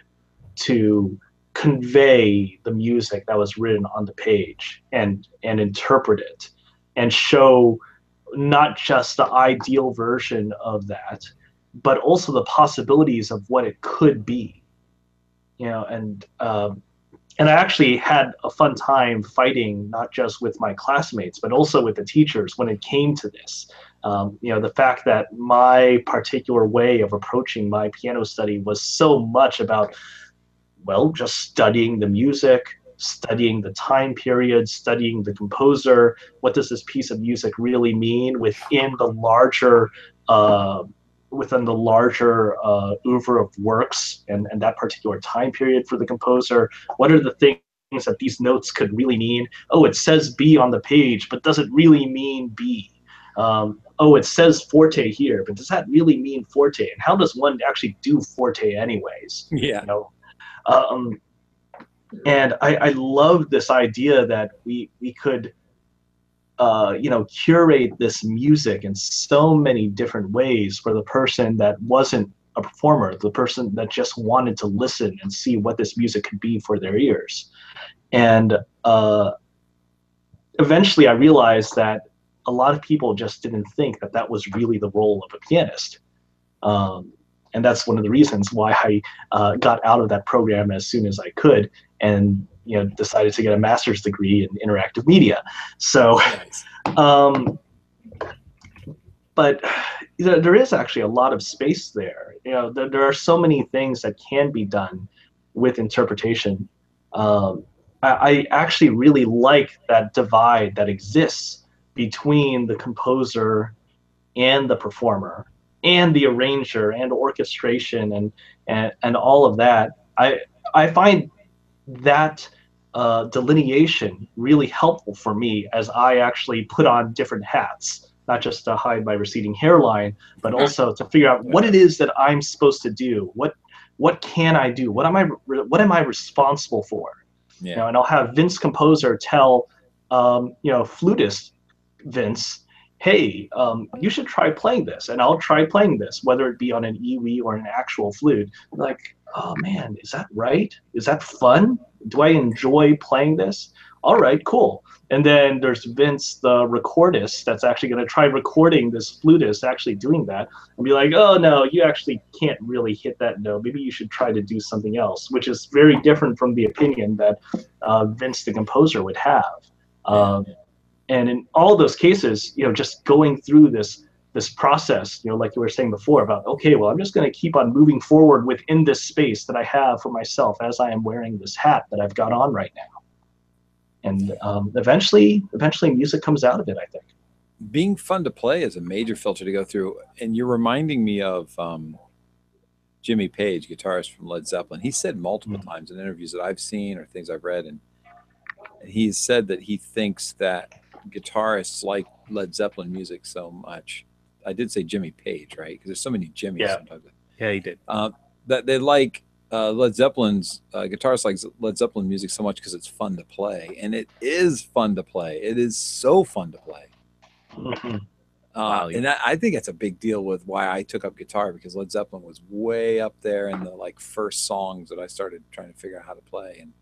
to convey the music that was written on the page and interpret it and show not just the ideal version of that, but also the possibilities of what it could be. You know, and I actually had a fun time fighting not just with my classmates, but also with the teachers when it came to this. You know, the fact that my particular way of approaching my piano study was so much about, well, just studying the music, studying the time period, studying the composer. What does this piece of music really mean within the larger oeuvre of works and that particular time period for the composer? What are the things that these notes could really mean? Oh, it says B on the page, but does it really mean B? Oh, it says forte here, but does that really mean forte? And how does one actually do forte anyways? Yeah. You know? And I love this idea that we could you know, curate this music in so many different ways for the person that wasn't a performer, the person that just wanted to listen and see what this music could be for their ears. And eventually I realized that a lot of people just didn't think that that was really the role of a pianist. And that's one of the reasons why I got out of that program as soon as I could. and decided to get a master's degree in interactive media. So, Nice. but there is actually a lot of space there. There are so many things that can be done with interpretation. I actually really like that divide that exists between the composer and the performer and the arranger and orchestration and all of that. I find that delineation really helpful for me as I actually put on different hats, not just to hide my receding hairline, but also to figure out what it is that I'm supposed to do. What can I do? What am I responsible for? Yeah. And I'll have Vince composer tell flutist Vince, hey, you should try playing this, and I'll try playing this, whether it be on an EWI or an actual flute. Like, oh man, is that right? Is that fun? Do I enjoy playing this? All right, cool. And then there's Vince, the recordist, that's actually going to try recording this flutist actually doing that and be like, oh no, you actually can't really hit that note. Maybe you should try to do something else, which is very different from the opinion that Vince, the composer, would have. And in all those cases, just going through this process, like you were saying before about, okay, well, I'm just going to keep on moving forward within this space that I have for myself as I am wearing this hat that I've got on right now. And eventually music comes out of it, I think. Being fun to play is a major filter to go through. And you're reminding me of Jimmy Page, guitarist from Led Zeppelin. He said multiple times in interviews that I've seen or things I've read, and he said that he thinks that guitarists like Led Zeppelin music so much. I did say Jimmy Page, right? Because there's so many Jimmys sometimes. Yeah, he did. That they like Led Zeppelin's guitarists like Led Zeppelin music so much because it's fun to play, and it is fun to play. It is so fun to play. And I think that's a big deal with why I took up guitar, because Led Zeppelin was way up there in the first songs that I started trying to figure out how to play. And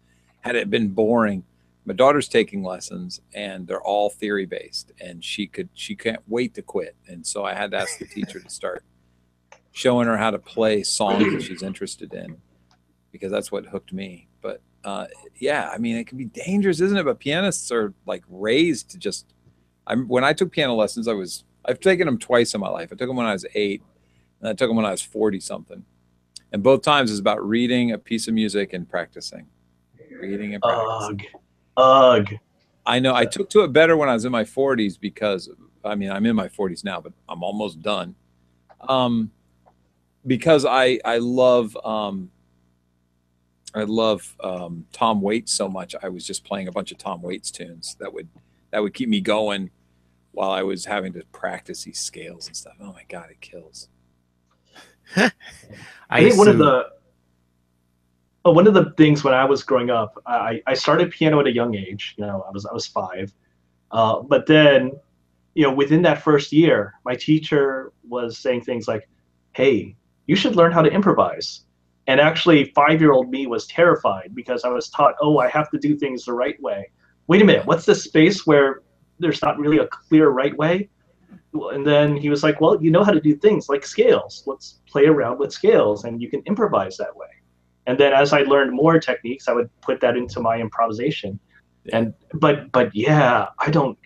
had it been boring, my daughter's taking lessons and they're all theory based, and she can't wait to quit. And so I had to ask the teacher to start showing her how to play songs that she's interested in, because that's what hooked me. But yeah, I mean, it can be dangerous, isn't it? But pianists are raised to just, when I took piano lessons, I've taken them twice in my life. I took them when I was 8, and I took them when I was 40 something. And both times is about reading a piece of music and practicing. Reading and practicing. Ugh. I know. I took to it better when I was in my 40s, because I'm in my 40s now, but I'm almost done. Because I love Tom Waits so much. I was just playing a bunch of Tom Waits tunes that would keep me going while I was having to practice these scales and stuff. Oh my God, it kills. I think one of the things when I was growing up, I started piano at a young age. I was 5, but then, within that first year, my teacher was saying things like, "Hey, you should learn how to improvise." And actually, 5-year-old me was terrified, because I was taught, "Oh, I have to do things the right way." Wait a minute, what's this space where there's not really a clear right way? And then he was like, "Well, you know how to do things like scales. Let's play around with scales, and you can improvise that way." And then as I learned more techniques, I would put that into my improvisation. But yeah, I don't,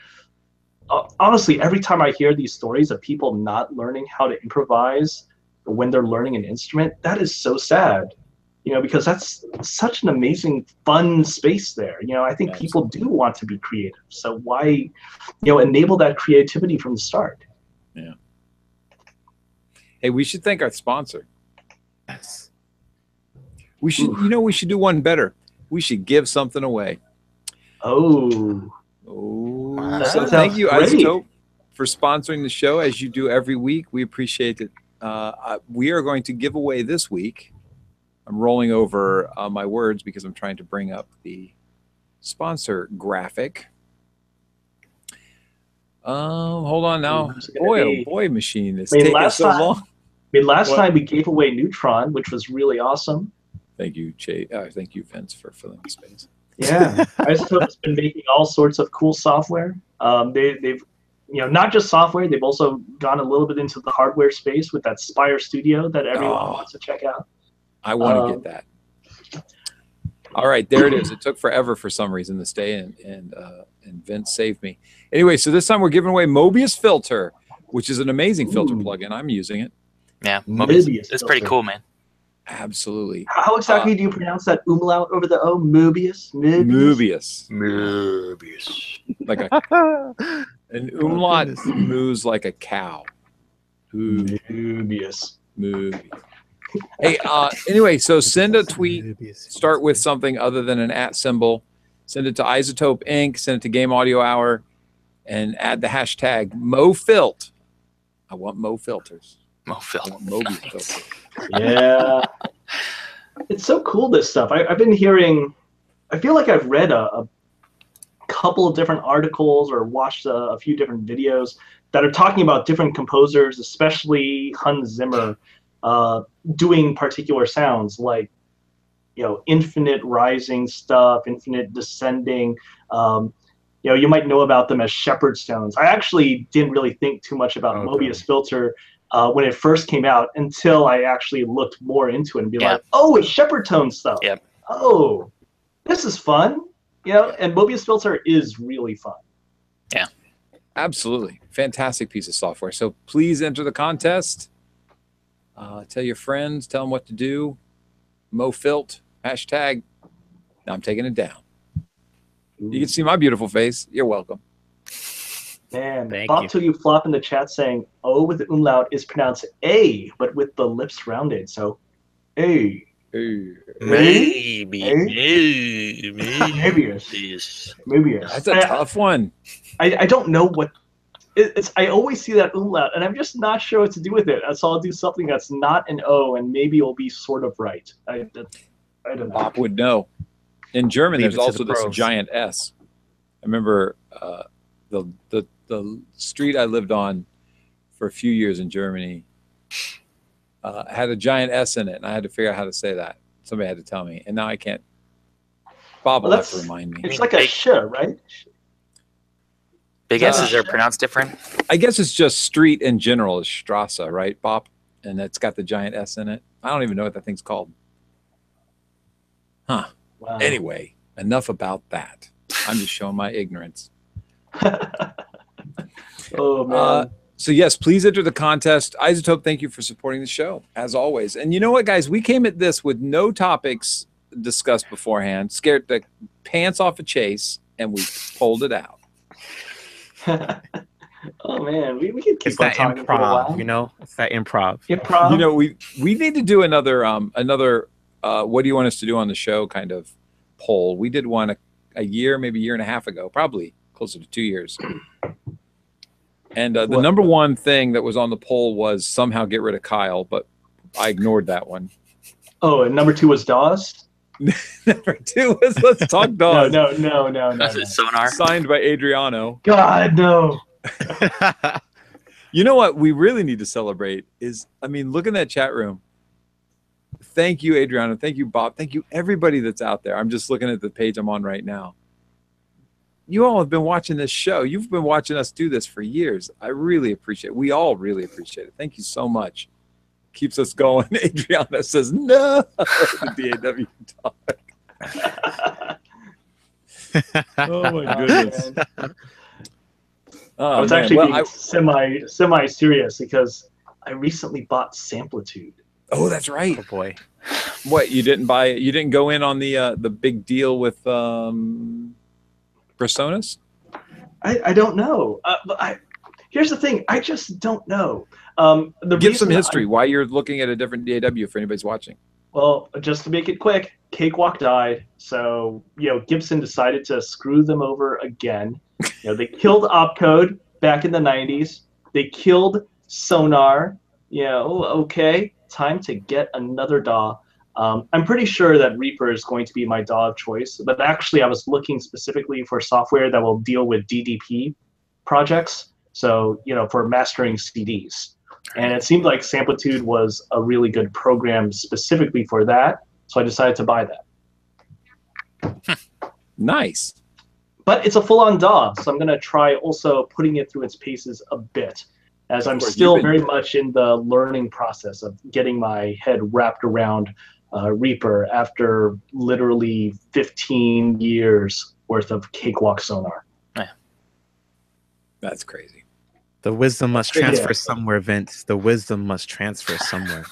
honestly, every time I hear these stories of people not learning how to improvise when they're learning an instrument, that is so sad, because that's such an amazing, fun space there. I think people do want to be creative. So why, enable that creativity from the start? Yeah. Hey, we should thank our sponsor. Yes. We should, we should do one better. We should give something away. Oh. So thank you, Isotope, for sponsoring the show, as you do every week. We appreciate it. We are going to give away this week. I'm rolling over my words because I'm trying to bring up the sponsor graphic. Hold on now. Boy, machine. It's taking so long. Last time we gave away Neutron, which was really awesome. Thank you, Jay. Thank you, Vince, for filling the space. Yeah, Isotope's been making all sorts of cool software. They've not just software. They've also gone a little bit into the hardware space with that Spire Studio that everyone wants to check out. I want to get that. All right, there it is. It took forever for some reason this day, and Vince saved me. Anyway, so this time we're giving away Mobius Filter, which is an amazing filter plugin. I'm using it. Yeah, Mobius. It's pretty filter. cool, man. Absolutely. How exactly do you pronounce that umlaut over the O? Mobius? Mobius. Like an umlaut moves like a cow. Mobius. Hey, anyway, so send a tweet. Start with something other than an @ symbol. Send it to Isotope Inc. Send it to Game Audio Hour, and add the hashtag MoFilt. I want Mo filters. Mobius filter. Yeah. It's so cool, this stuff. I've been hearing, I feel like I've read a couple of different articles or watched a few different videos that are talking about different composers, especially Hans Zimmer, doing particular sounds like, infinite rising stuff, infinite descending. You might know about them as shepherd's tones. I actually didn't really think too much about Mobius Filter when it first came out until I actually looked more into it and be like, oh, it's shepherd tone stuff. Yep. Oh, this is fun. And Mobius Filter is really fun. Yeah. Absolutely. Fantastic piece of software. So please enter the contest. Tell your friends, tell them what to do. MoFilt, hashtag. Now I'm taking it down. You can see my beautiful face. You're welcome. Man, Thank Bob you. Till You Flop in the chat saying O with the umlaut is pronounced A, but with the lips rounded. So A. Maybe. Mobius. That's a tough one. I don't know what it's. I always see that umlaut, and I'm just not sure what to do with it. So I'll do something that's not an O, and maybe it'll be sort of right. I don't know. Bob would know. In German, Leave there's it to also the this pros. giant S. I remember the street I lived on for a few years in Germany had a giant S in it, and I had to figure out how to say that. Somebody had to tell me, and now I can't. Bob will have to remind me. It's like a sh, right? Big S's are pronounced different. I guess it's just street in general is Strasse, right, Bob? And it's got the giant S in it. I don't even know what that thing's called. Huh. Wow. Anyway, enough about that. I'm just showing my ignorance. Oh man. So yes, please enter the contest. Isotope, thank you for supporting the show, as always. And you know what, guys? We came at this with no topics discussed beforehand, scared the pants off of Chase, and we pulled it out. Oh man, we can keep It's on that talking for a while. improv, It's that improv. Improv. You know, we need to do another what do you want us to do on the show kind of poll. We did one a year, maybe a year and a half ago, probably closer to 2 years. And the number one thing that was on the poll was somehow get rid of Kyle, but I ignored that one. Oh, and number 2 was Dawes? Number 2 was Let's Talk Dawes. No. That's it, Sonar. Signed by Adriano. God, no. You know what we really need to celebrate is, I mean, look in that chat room. Thank you, Adriano. Thank you, Bob. Thank you, everybody that's out there. I'm just looking at the page I'm on right now. You all have been watching this show. You've been watching us do this for years. I really appreciate it. We all really appreciate it. Thank you so much. Keeps us going. Adriana says, no. The DAW talk. Oh, my goodness. I was actually being semi-serious because I recently bought Samplitude. Oh, that's right. Oh boy. What, you didn't buy it? You didn't go in on the big deal with Personas? I don't know. Here's the thing. I just don't know. Give some history. Why you're looking at a different DAW for anybody's watching. Well, just to make it quick, Cakewalk died. So, Gibson decided to screw them over again. They killed Opcode back in the 90s. They killed Sonar. Okay, time to get another DAW. I'm pretty sure that Reaper is going to be my DAW of choice, but actually I was looking specifically for software that will deal with DDP projects, so, for mastering CDs. And it seemed like Samplitude was a really good program specifically for that, so I decided to buy that. Nice. But it's a full-on DAW, so I'm going to try also putting it through its paces a bit, as I'm still very much in the learning process of getting my head wrapped around Reaper after literally 15 years worth of cakewalk sonar. That's crazy. The wisdom must Yeah. transfer somewhere, Vince. The wisdom must transfer somewhere.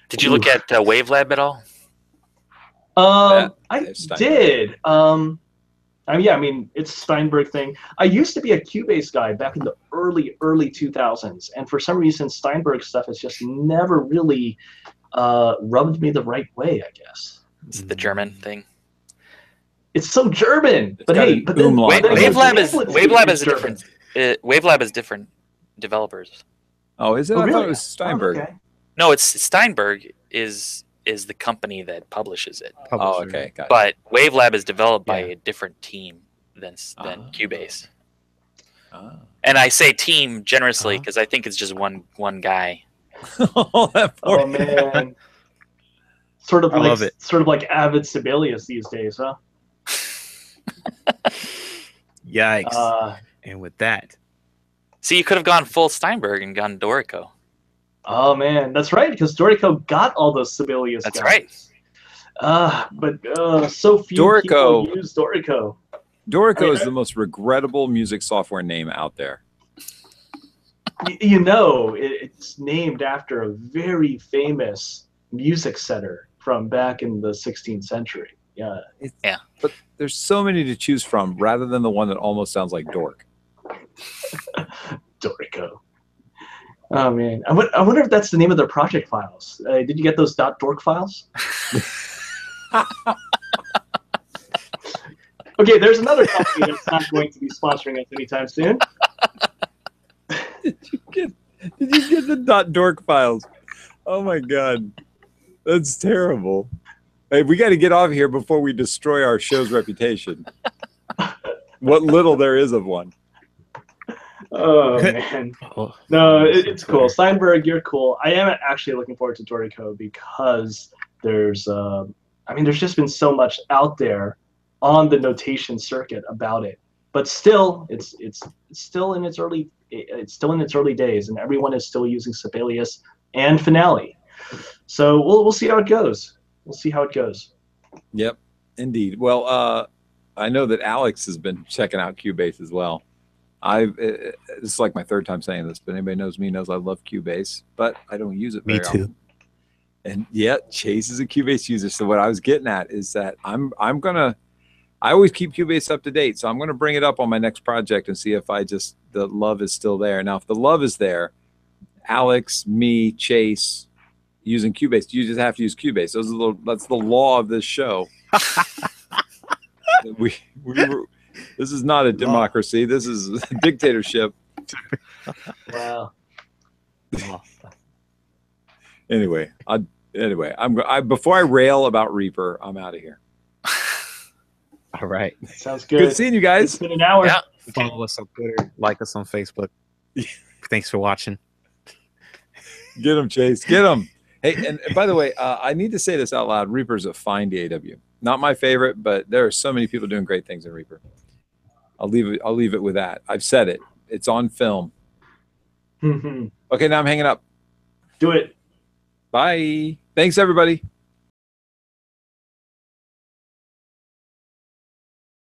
Did you look at Wavelab at all? I did. Yeah, I mean, it's a Steinberg thing. I used to be a Cubase guy back in the early 2000s, and for some reason, Steinberg stuff has just never really rubbed me the right way, I guess. It's the German thing. It's so German, It's but got hey, an but then umlaut on it. Wavelab is a different. Wavelab is different developers. Oh, is it? Oh, I thought really? it was Steinberg. Oh, okay. No, it's Steinberg is the company that publishes it. Oh, okay. Got it. But Wavelab is developed by Yeah. a different team than Cubase. Ah. And I say team generously because I think it's just one guy. Oh, that poor Oh man. Sort of I love like it. sort of like avid Sibelius these days, huh? Yikes. And with that, See, you could have gone full Steinberg and gone Dorico. Oh man, that's right, because Dorico got all those Sibelius That's guys. But so few Dorico. people use Dorico. Dorico is the most regrettable music software name out there. You know, it's named after a very famous music setter from back in the 16th century. Yeah. But there's so many to choose from rather than the one that almost sounds like dork. Dorico. Oh man, I wonder if that's the name of their project files. Did you get those .dork files? Okay, there's another company that's not going to be sponsoring us anytime soon. Did you get the .dork files? Oh my god, that's terrible. Hey, we got to get off here before we destroy our show's reputation. What little there is of one. Oh man, no, it's cool. Steinberg, you're cool. I am actually looking forward to Dorico because there's just been so much out there on the notation circuit about it. But still, it's still in its early days, and everyone is still using Sibelius and Finale. So we'll see how it goes. We'll see how it goes. Yep, indeed. Well, I know that Alex has been checking out Cubase as well. This is like my third time saying this, but anybody knows me knows I love Cubase, but I don't use it very often. And yet Chase is a Cubase user. So what I was getting at is that I always keep Cubase up to date. So I'm gonna bring it up on my next project and see if the love is still there. Now, if the love is there, Alex, me, Chase, using Cubase, you just have to use Cubase. That's the law of this show. This is not a democracy. This is a dictatorship. Wow. Anyway, before I rail about Reaper, I'm out of here. all right. Sounds good. Good seeing you guys. It's been an hour. Yeah. Follow us on Twitter, like us on Facebook. Thanks for watching. Get him, Chase. Get him. Hey, and by the way, I need to say this out loud. Reaper's a fine DAW. Not my favorite, but there are so many people doing great things in Reaper. I'll leave it with that. I've said it. It's on film. Okay, now I'm hanging up. Do it. Bye. Thanks, everybody.